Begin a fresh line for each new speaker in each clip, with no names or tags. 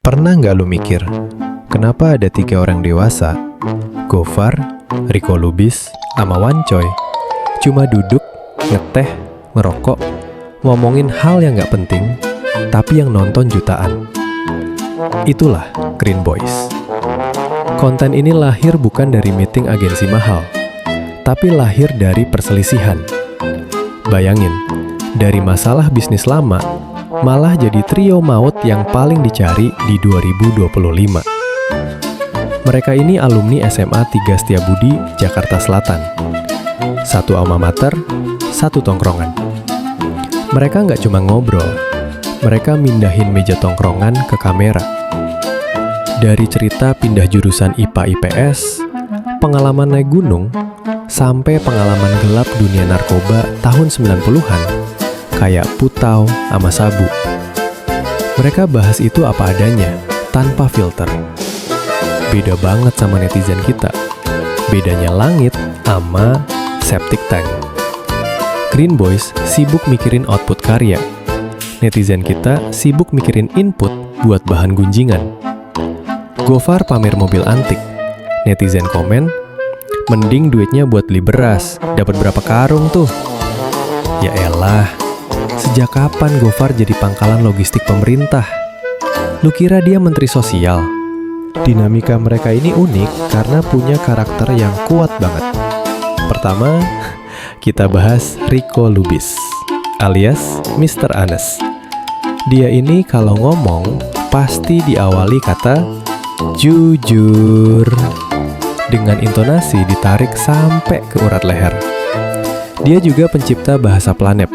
Pernah nggak lu mikir, kenapa ada 3 orang dewasa, Gofar, Riko Lubis, sama Wancoy, cuma duduk, ngeteh, ngerokok, ngomongin hal yang nggak penting, tapi yang nonton jutaan. Itulah Green Boys. Konten ini lahir bukan dari meeting agensi mahal, tapi lahir dari perselisihan. Bayangin, dari masalah bisnis lama, malah jadi trio maut yang paling dicari di 2025. Mereka ini alumni SMA 3 Setiabudi, Jakarta Selatan. Satu alma mater, satu tongkrongan. Mereka nggak cuma ngobrol, mereka mindahin meja tongkrongan ke kamera. Dari cerita pindah jurusan IPA IPS, pengalaman naik gunung, sampai pengalaman gelap dunia narkoba tahun 90-an, kayak putau sama sabu. Mereka bahas itu apa adanya, tanpa filter. Beda banget sama netizen kita. Bedanya langit sama septic tank. Green Boys sibuk mikirin output karya. Netizen kita sibuk mikirin input buat bahan gunjingan. Gofar pamer mobil antik. Netizen komen, mending duitnya buat beli beras, dapat berapa karung tuh? Ya elah, sejak kapan Gofar jadi pangkalan logistik pemerintah? Lu kira dia menteri sosial? Dinamika mereka ini unik karena punya karakter yang kuat banget. Pertama, kita bahas Riko Lubis, alias Mr. Anes. Dia ini kalau ngomong, pasti diawali kata jujur, dengan intonasi ditarik sampai ke urat leher. Dia juga pencipta bahasa planet.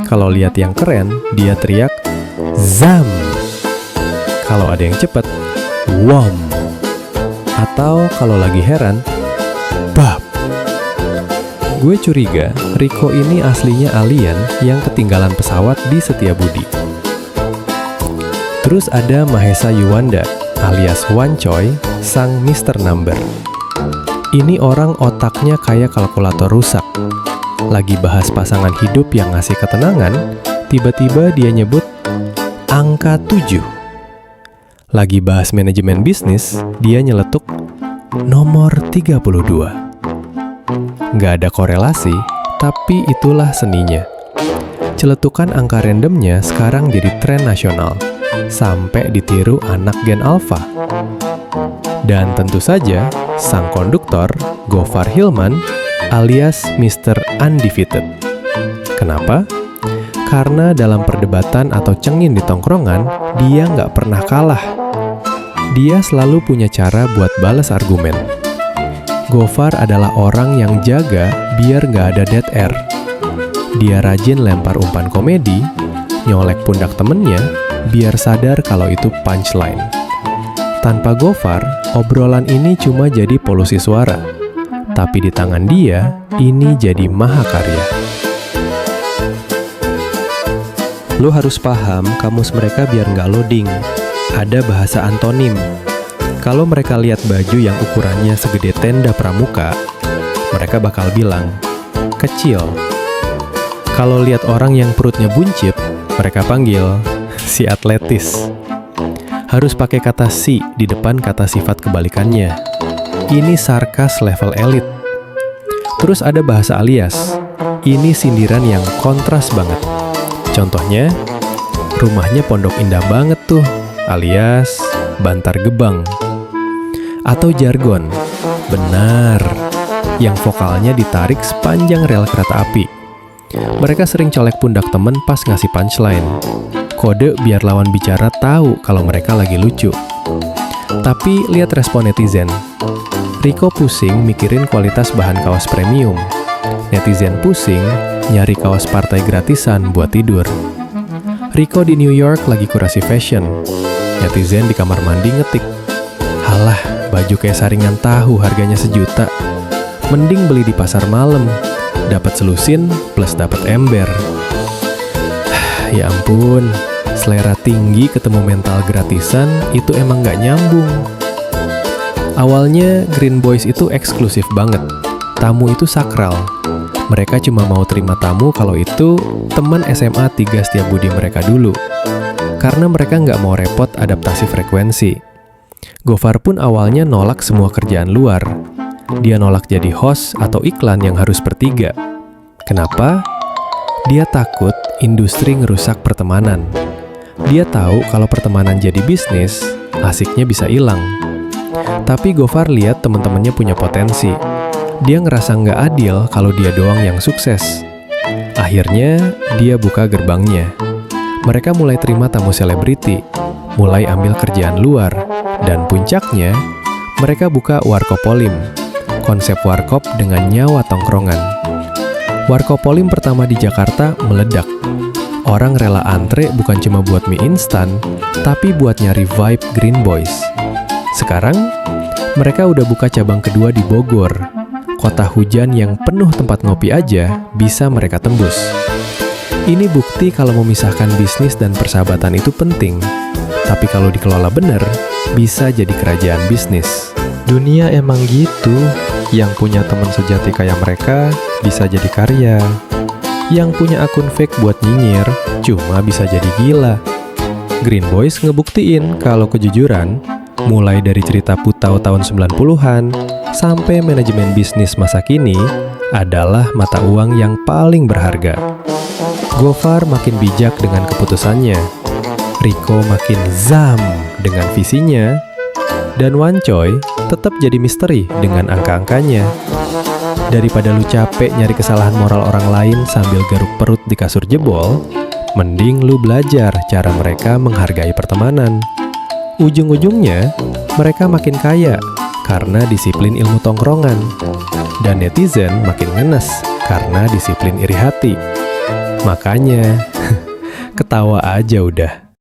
Kalau lihat yang keren, dia teriak zam. Kalau ada yang cepet, wom. Atau kalau lagi heran, bab. Gue curiga Riko ini aslinya alien yang ketinggalan pesawat di Setiabudi. Terus ada Mahesa Yuwanda alias Wancoy, sang Mr. Number. Ini orang otaknya kayak kalkulator rusak. Lagi bahas pasangan hidup yang ngasih ketenangan, tiba-tiba dia nyebut angka 7. Lagi bahas manajemen bisnis, dia nyeletuk nomor 32. Nggak ada korelasi, tapi itulah seninya. Celetukan angka randomnya sekarang jadi tren nasional, sampai ditiru anak Gen Alpha. Dan tentu saja, sang konduktor, Gofar Hilman, alias Mr. Undefeated. Kenapa? Karena dalam perdebatan atau cengin di tongkrongan, dia nggak pernah kalah. Dia selalu punya cara buat balas argumen. Gofar adalah orang yang jaga biar nggak ada dead air. Dia rajin lempar umpan komedi, nyolek pundak temennya, biar sadar kalau itu punchline. Tanpa Gofar, obrolan ini cuma jadi polusi suara. Tapi di tangan dia, ini jadi mahakarya. Lu harus paham kamus mereka biar nggak loading. Ada bahasa antonim. Kalau mereka lihat baju yang ukurannya segede tenda pramuka, mereka bakal bilang, kecil. Kalau lihat orang yang perutnya buncit, mereka panggil, si atletis. Harus pakai kata si di depan kata sifat kebalikannya. Ini sarkas level elit. Terus ada bahasa alias. Ini sindiran yang kontras banget. Contohnya, rumahnya Pondok Indah banget tuh, alias Bantar Gebang. Atau jargon, benar, yang vokalnya ditarik sepanjang rel kereta api. Mereka sering colek pundak temen pas ngasih punchline. Kode biar lawan bicara tahu kalau mereka lagi lucu. Tapi lihat respon netizen. Riko pusing mikirin kualitas bahan kaos premium. Netizen pusing nyari kaos partai gratisan buat tidur. Riko di New York lagi kurasi fashion. Netizen di kamar mandi ngetik, halah, baju kayak saringan tahu harganya 1 juta. Mending beli di pasar malam. Dapat selusin plus dapat ember. Ya ampun, selera tinggi ketemu mental gratisan itu emang nggak nyambung. Awalnya Green Boys itu eksklusif banget. Tamu itu sakral. Mereka cuma mau terima tamu kalau itu teman SMA 3 Setiabudi mereka dulu. karena mereka nggak mau repot adaptasi frekuensi. Gofar pun awalnya nolak semua kerjaan luar. Dia nolak jadi host atau iklan yang harus bertiga. Kenapa? Dia takut industri ngerusak pertemanan. Dia tahu kalau pertemanan jadi bisnis, asiknya bisa hilang. Tapi Gofar lihat teman-temannya punya potensi. Dia ngerasa nggak adil kalau dia doang yang sukses. Akhirnya, dia buka gerbangnya. Mereka mulai terima tamu selebriti, mulai ambil kerjaan luar, dan puncaknya, mereka buka Warkopolim, konsep warkop dengan nyawa tongkrongan. Warkopolim pertama di Jakarta meledak. Orang rela antre bukan cuma buat mie instan, tapi buat nyari vibe Green Boys. Sekarang, mereka udah buka cabang kedua di Bogor. Kota hujan yang penuh tempat ngopi aja bisa mereka tembus. Ini bukti kalau memisahkan bisnis dan persahabatan itu penting. Tapi kalau dikelola bener, bisa jadi kerajaan bisnis.
Dunia emang gitu. Yang punya teman sejati kayak mereka bisa jadi karya. Yang punya akun fake buat nyinyir cuma bisa jadi gila. Green Boys ngebuktiin kalau kejujuran, mulai dari cerita Putau tahun 90-an sampai manajemen bisnis masa kini, adalah mata uang yang paling berharga. Gofar makin bijak dengan keputusannya, Rico makin zam dengan visinya, dan Wancoy tetap jadi misteri dengan angka-angkanya. Daripada lu capek nyari kesalahan moral orang lain sambil garuk perut di kasur jebol, mending lu belajar cara mereka menghargai pertemanan. Ujung-ujungnya, mereka makin kaya karena disiplin ilmu tongkrongan. Dan netizen makin ngenes karena disiplin iri hati. Makanya, ketawa aja udah.